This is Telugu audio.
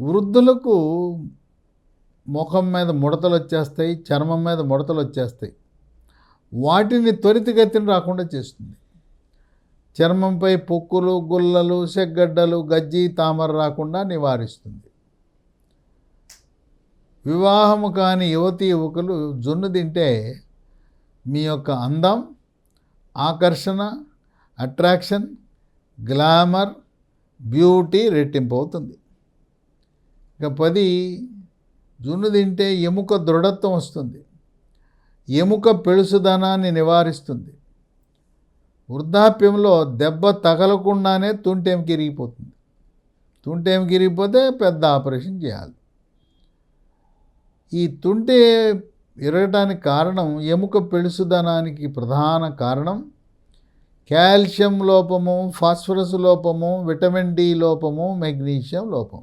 వృద్ధులకు ముఖం మీద ముడతలు వచ్చేస్తాయి, చర్మం మీద ముడతలు వచ్చేస్తాయి. వాటిని త్వరితగతిన రాకుండా చేస్తుంది. చర్మంపై పొక్కులు, గుల్లలు, సెగ్గడ్డలు, గజ్జి, తామర రాకుండా నివారిస్తుంది. వివాహము కాని యువతీ యువకులు జున్ను తింటే మీ యొక్క అందం, ఆకర్షణ, అట్రాక్షన్, గ్లామర్, బ్యూటీ రెట్టింపు అవుతుంది. ఇక 10 జున్ను తింటే ఎముక దృఢత్వం వస్తుంది. ఎముక పెళుసుదనాన్ని నివారిస్తుంది. వృద్ధాప్యంలో దెబ్బ తగలకుండానే తుంటెముక ఇరిగిపోతుంది. తుంటెముక ఇరిగిపోతే పెద్ద ఆపరేషన్ చేయాలి. ఈ తుంటె ఇరగటానికి కారణం, ఎముక పెళుసుదనానికి ప్రధాన కారణం కాల్షియం లోపము, ఫాస్ఫరస్ లోపము, విటమిన్ డి లోపము, మెగ్నీషియం లోపం.